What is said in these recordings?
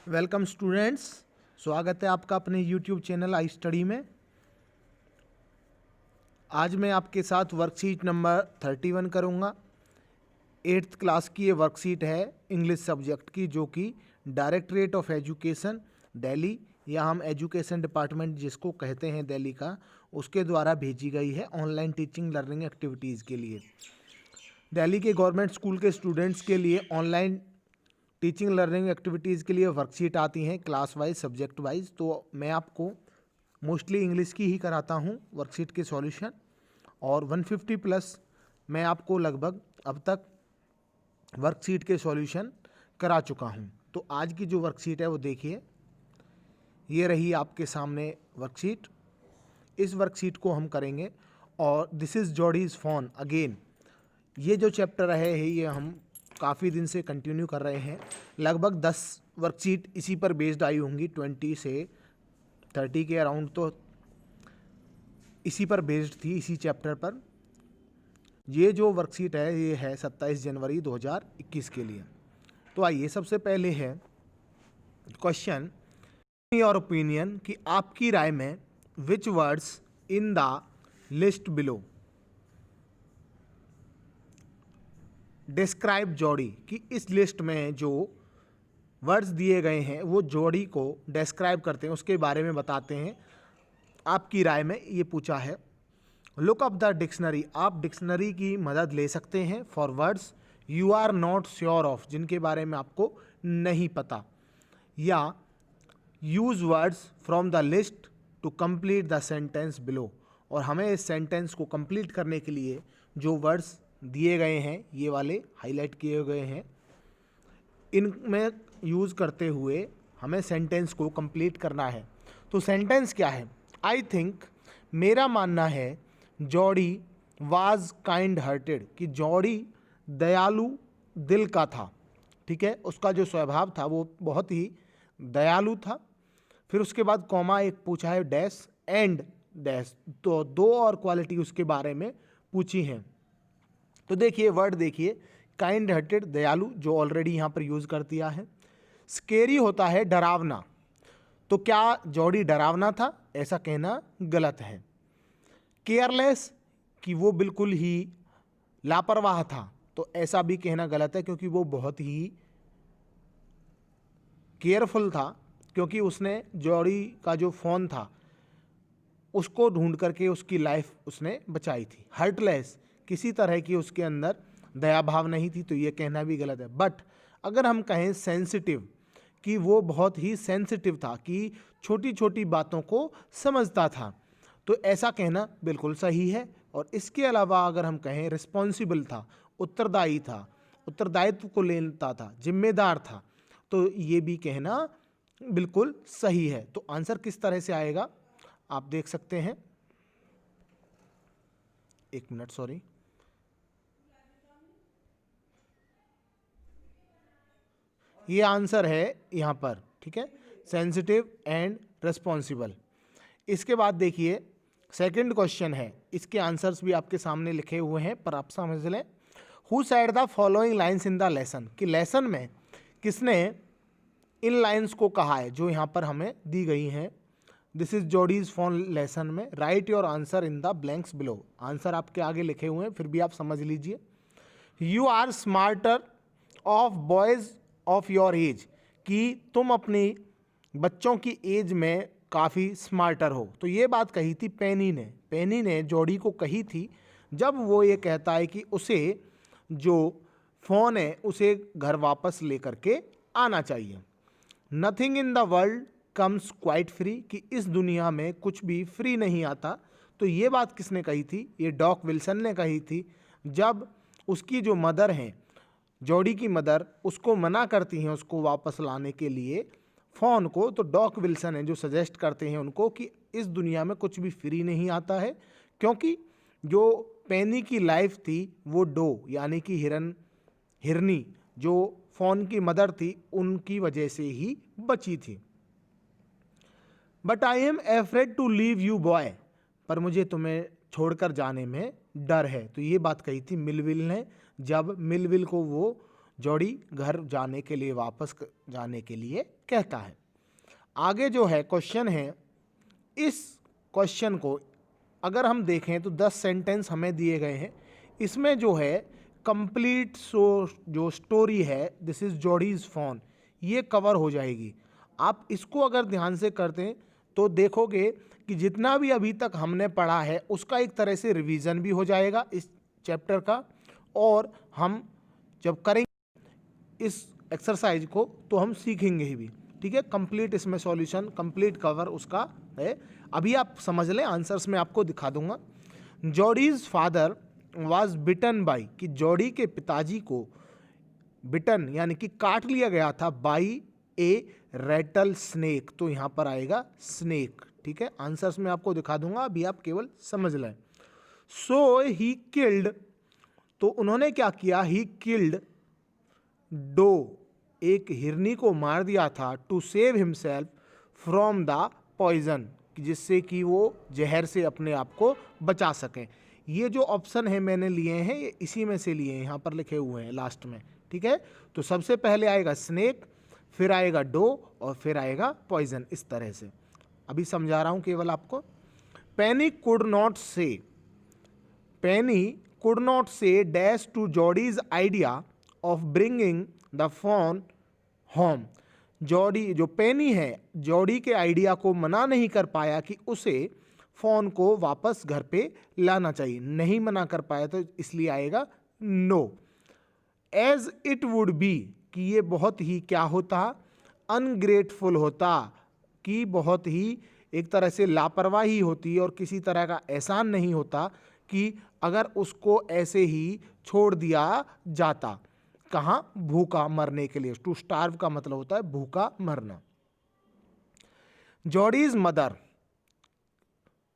Welcome students, स्वागत है आपका अपने यूट्यूब चैनल आई स्टडी में। आज मैं आपके साथ वर्कशीट नंबर 31 करूँगा। 8th क्लास की ये वर्कशीट है इंग्लिश सब्जेक्ट की, जो कि डायरेक्टरेट ऑफ एजुकेशन दिल्ली, या हम एजुकेशन डिपार्टमेंट जिसको कहते हैं दिल्ली का, उसके द्वारा भेजी गई है ऑनलाइन टीचिंग लर्निंग एक्टिविटीज़ के लिए। दिल्ली के गवर्नमेंट स्कूल के स्टूडेंट्स के लिए ऑनलाइन टीचिंग लर्निंग एक्टिविटीज़ के लिए वर्कशीट आती हैं क्लास वाइज, सब्जेक्ट वाइज। तो मैं आपको मोस्टली इंग्लिश की ही कराता हूँ वर्कशीट के सॉल्यूशन, और 150 प्लस मैं आपको लगभग अब तक वर्कशीट के सॉल्यूशन करा चुका हूँ। तो आज की जो वर्कशीट है वो देखिए, ये रही आपके सामने वर्कशीट। इस वर्कशीट को हम करेंगे, और दिस इज़ जॉडीज़ फोन अगेन। ये जो चैप्टर है ये हम काफ़ी दिन से कंटिन्यू कर रहे हैं। लगभग 10 वर्कशीट इसी पर बेस्ड आई होंगी, 20 से 30 के अराउंड तो इसी पर बेस्ड थी, इसी चैप्टर पर। ये जो वर्कशीट है ये है 27 जनवरी 2021 के लिए। तो आइए, सबसे पहले है क्वेश्चन, योर ओपिनियन, कि आपकी राय में विच words in the list below describe जोड़ी, कि इस लिस्ट में जो वर्ड्स दिए गए हैं वो जोड़ी को डिस्क्राइब करते हैं, उसके बारे में बताते हैं। आपकी राय में ये पूछा है। लुक अप द डिक्शनरी, आप डिक्शनरी की मदद ले सकते हैं for words you are not sure of, जिनके बारे में आपको नहीं पता, या use words from the list to complete the sentence below, और हमें इस सेंटेंस को कंप्लीट करने के लिए जो वर्ड्स दिए गए हैं, ये वाले हाईलाइट किए गए हैं, इनमें यूज़ करते हुए हमें सेंटेंस को कंप्लीट करना है। तो सेंटेंस क्या है? आई थिंक, मेरा मानना है, जॉडी वाज काइंड हार्टेड, कि जॉडी दयालु दिल का था। ठीक है, उसका जो स्वभाव था वो बहुत ही दयालु था। फिर उसके बाद कॉमा एक पूछा है, डैश एंड डैश, तो दो और क्वालिटी उसके बारे में पूछी हैं। तो देखिए, वर्ड देखिए, काइंड हार्टेड दयालु, जो ऑलरेडी यहाँ पर यूज़ कर दिया है। स्केरी होता है डरावना, तो क्या जॉडी डरावना था? ऐसा कहना गलत है। केयरलेस, कि वो बिल्कुल ही लापरवाह था, तो ऐसा भी कहना गलत है, क्योंकि वो बहुत ही केयरफुल था, क्योंकि उसने जॉडी का जो फ़ोन था उसको ढूंढ करके उसकी लाइफ उसने बचाई थी। हर्टलेस, किसी तरह की उसके अंदर दया भाव नहीं थी, तो ये कहना भी गलत है। बट अगर हम कहें सेंसिटिव, कि वो बहुत ही सेंसिटिव था, कि छोटी छोटी बातों को समझता था, तो ऐसा कहना बिल्कुल सही है। और इसके अलावा अगर हम कहें रिस्पॉन्सिबल था, उत्तरदायी था, उत्तरदायित्व को लेता था, जिम्मेदार था, तो ये भी कहना बिल्कुल सही है। तो आंसर किस तरह से आएगा आप देख सकते हैं। एक मिनट, सॉरी, ये आंसर है यहाँ पर। ठीक है, सेंसिटिव एंड रिस्पॉन्सिबल। इसके बाद देखिए, सेकंड क्वेश्चन है, इसके आंसर्स भी आपके सामने लिखे हुए हैं, पर आप समझ लें। Who said the following lines in the lesson, कि लेसन में किसने इन लाइन्स को कहा है जो यहाँ पर हमें दी गई हैं। This is Jody's phone lesson में। Write your answer in the blanks below, answer आपके आगे लिखे हुए हैं, फिर भी आप समझ लीजिए। You are smarter of boys of your age, कि तुम अपनी बच्चों की एज में काफ़ी स्मार्टर हो। तो ये बात कही थी पेनी ने जॉडी को कही थी, जब वो ये कहता है कि उसे जो फ़ोन है उसे घर वापस लेकर के आना चाहिए। Nothing in the world comes quite free, कि इस दुनिया में कुछ भी फ्री नहीं आता। तो ये बात किसने कही थी? ये डॉक विल्सन ने कही थी, जब उसकी जो मदर हैं, जॉडी की मदर, उसको मना करती हैं उसको वापस लाने के लिए फ़ोन को। तो डॉक विल्सन हैं जो सजेस्ट करते हैं उनको कि इस दुनिया में कुछ भी फ्री नहीं आता है, क्योंकि जो पेनी की लाइफ थी वो डो, यानी कि हिरनी, जो फ़ोन की मदर थी, उनकी वजह से ही बची थी। But I am afraid to leave you boy, पर मुझे तुम्हें छोड़कर जाने में डर है। तो ये बात कही थी मिलविल ने, जब मिलविल को वो जॉडी घर जाने के लिए, वापस जाने के लिए कहता है। आगे जो है क्वेश्चन है, इस क्वेश्चन को अगर हम देखें तो 10 सेंटेंस हमें दिए गए हैं। इसमें जो है कंप्लीट जो स्टोरी है, दिस इज जॉडीज फोन, ये कवर हो जाएगी। आप इसको अगर ध्यान से करते हैं तो देखोगे कि जितना भी अभी तक हमने पढ़ा है उसका एक तरह से रिवीजन भी हो जाएगा इस चैप्टर का, और हम जब करेंगे इस एक्सरसाइज को तो हम सीखेंगे ही भी। ठीक है, कंप्लीट इसमें सॉल्यूशन, कंप्लीट कवर उसका है। अभी आप समझ लें, आंसर्स में आपको दिखा दूंगा। Jody's father was bitten by, कि जॉडी के पिताजी को बिटन यानी कि काट लिया गया था, बाई ए रेटल स्नेक, तो यहां पर आएगा स्नेक। ठीक है, आंसर्स में आपको दिखा दूंगा, अभी आप केवल समझ लें। सो ही किल्ड, तो उन्होंने क्या किया, ही किल्ड डो, एक हिरनी को मार दिया था, to save himself from the poison, जिससे कि वो जहर से अपने आप को बचा सकें। ये जो ऑप्शन है मैंने लिए हैं, ये इसी में से लिए हैं, यहाँ पर लिखे हुए हैं लास्ट में। ठीक है, तो सबसे पहले आएगा स्नेक, फिर आएगा डो, और फिर आएगा पॉइजन, इस तरह से। अभी समझा रहा हूँ केवल आपको। पेनी could not say, Penny could not say dash to Jody's idea of bringing the fawn home, Jody जो पेनी है जॉडी के आइडिया को मना नहीं कर पाया कि उसे फोन को वापस घर पे लाना चाहिए, नहीं मना कर पाया, तो इसलिए आएगा no. As it would be, कि ये बहुत ही क्या होता, अनग्रेटफुल होता, कि बहुत ही एक तरह से लापरवाही होती और किसी तरह का एहसान नहीं होता कि अगर उसको ऐसे ही छोड़ दिया जाता। कहाँ, भूखा मरने के लिए। टू स्टार्व का मतलब होता है भूखा मरना। Jodie's mother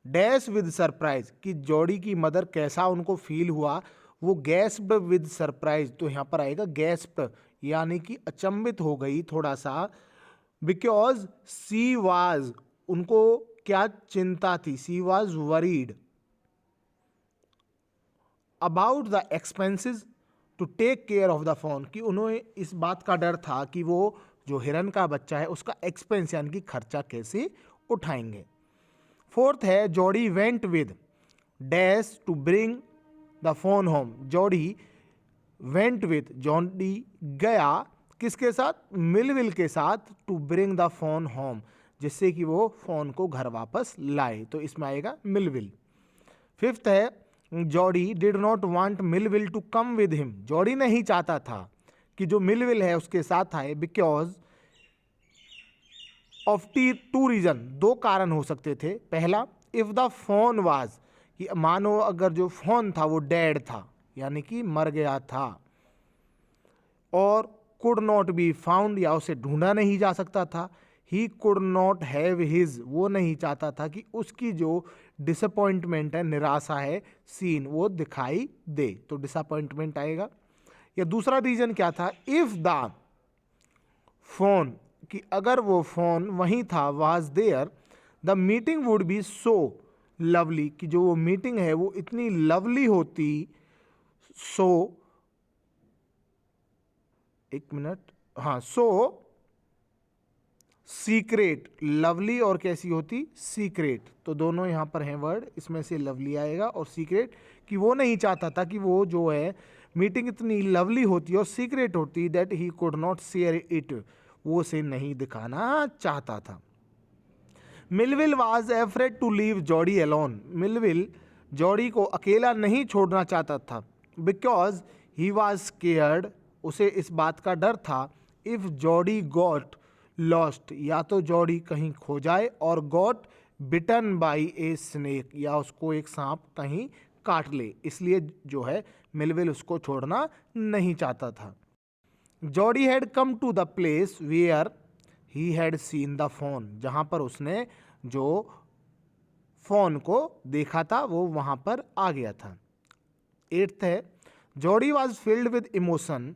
dash with surprise, कि जॉडी की मदर कैसा उनको फील हुआ, वो गैस्प्ड विद सरप्राइज, तो यहां पर आएगा गैस्प्ड, यानी कि अचंभित हो गई थोड़ा सा। बिकॉज सी वाज, उनको क्या चिंता थी, she was worried about the expenses to take care of the fawn, कि उन्हें इस बात का डर था कि वो जो हिरन का बच्चा है उसका एक्सपेंस यानी कि खर्चा कैसे उठाएंगे। फोर्थ है, Jody went with dash to bring the fawn home, Jody went with, Jody गया किसके साथ, मिलविल के साथ, to bring the fawn home, जिससे कि वो फोन को घर वापस लाए, तो इसमें आएगा मिलविल। फिफ्थ है, Jody did not want Millwheel to come with him, Jody नहीं चाहता था कि जो मिलविल है उसके साथ आए, बिकॉज ऑफ टू रीजन, दो कारण हो सकते थे। पहला, इफ द फोन वाज, कि मानो अगर जो फोन था वो डेड था यानी कि मर गया था, और कुड नॉट बी फाउंड, या उसे ढूंढा नहीं जा सकता था। ही कुड नॉट हैव हिज, वो नहीं चाहता था कि उसकी जो डिसअपॉइंटमेंट है, निराशा है, सीन, वो दिखाई दे, तो डिसअपॉइंटमेंट आएगा। या दूसरा रीजन क्या था, इफ द फोन, कि अगर वो फोन वहीं था, was there, the meeting would be so lovely, कि जो वो मीटिंग है वो इतनी लवली होती, सो, एक मिनट, हाँ, सो सीक्रेट, लवली और कैसी होती, सीक्रेट, तो दोनों यहां पर हैं वर्ड, इसमें से लवली आएगा और सीक्रेट, कि वो नहीं चाहता था कि वो जो है मीटिंग इतनी लवली होती और सीक्रेट होती, that he could not share it, वो उसे नहीं दिखाना चाहता था। Millwheel was afraid to leave Jody alone, Millwheel Jody को अकेला नहीं छोड़ना चाहता था, बिकॉज ही वाज स्केयर्ड, उसे इस बात का डर था, इफ जॉडी गॉट लॉस्ट, या तो जॉडी कहीं खो जाए, और got bitten by a snake, या उसको एक सांप कहीं काट ले, इसलिए जो है मिलविल उसको छोड़ना नहीं चाहता था। Jody had come to the place where he had seen the fawn, जहां पर उसने जो फोन को देखा था वो वहां पर आ गया था। एट्थ है, Jordi was filled with emotion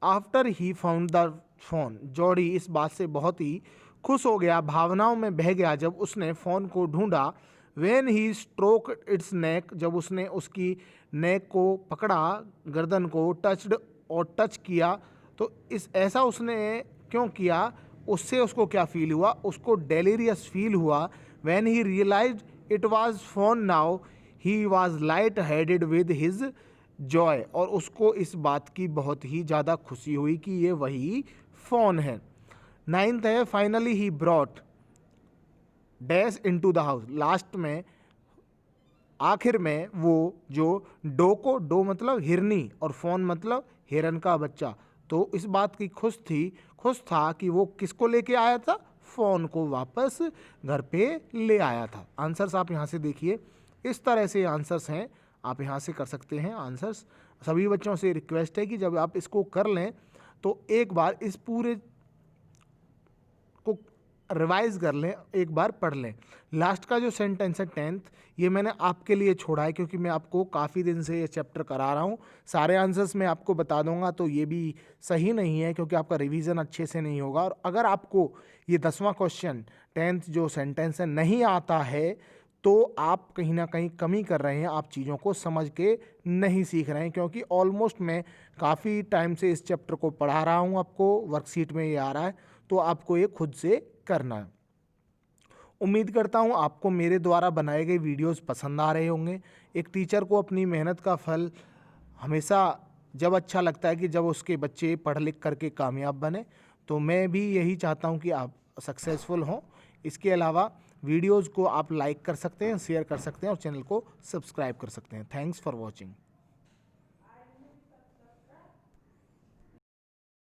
after he found the phone, Jordi इस बात से बहुत ही खुश हो गया, भावनाओं में बह गया जब उसने फोन को ढूंढा। वेन ही स्ट्रोक इट्स नेक, जब उसने उसकी नेक को पकड़ा, गर्दन को, टच्ड और टच किया, तो इस ऐसा उसने क्यों किया, उससे उसको क्या फील हुआ, उसको डेलीरियस फील हुआ। When he realised it was fawn now he was light headed with his joy, और उसको इस बात की बहुत ही ज़्यादा खुशी हुई कि ये वही फ़ोन है। 9th है, finally he brought dash into the house, last में आखिर में वो जो डो को, डो मतलब हिरनी और फोन मतलब हिरन का बच्चा, तो इस बात की खुश था कि वो किसको लेके आया था, फ़ोन को वापस घर पे ले आया था। आंसर्स आप यहाँ से देखिए, इस तरह से आंसर्स हैं, आप यहाँ से कर सकते हैं आंसर्स। सभी बच्चों से रिक्वेस्ट है कि जब आप इसको कर लें तो एक बार इस पूरे को रिवाइज कर लें, एक बार पढ़ लें। लास्ट का जो सेंटेंस है 10th, ये मैंने आपके लिए छोड़ा है क्योंकि मैं आपको काफ़ी दिन से ये चैप्टर करा रहा हूँ। सारे आंसर्स मैं आपको बता दूंगा तो ये भी सही नहीं है क्योंकि आपका रिवीजन अच्छे से नहीं होगा। और अगर आपको ये 10वां क्वेश्चन 10th जो सेंटेंस है नहीं आता है तो आप कहीं ना कहीं कमी कर रहे हैं, आप चीज़ों को समझ के नहीं सीख रहे हैं, क्योंकि ऑलमोस्ट मैं काफ़ी टाइम से इस चैप्टर को पढ़ा रहा हूँ, आपको वर्कशीट में ये आ रहा है, तो आपको ये खुद से करना है। उम्मीद करता हूँ आपको मेरे द्वारा बनाए गए वीडियोस पसंद आ रहे होंगे। एक टीचर को अपनी मेहनत का फल हमेशा जब अच्छा लगता है कि जब उसके बच्चे पढ़ लिख करके कामयाब बने, तो मैं भी यही चाहता हूँ कि आप सक्सेसफुल हों। इसके अलावा वीडियोस को आप लाइक कर सकते हैं, शेयर कर सकते हैं और चैनल को सब्सक्राइब कर सकते हैं। Thanks for watching.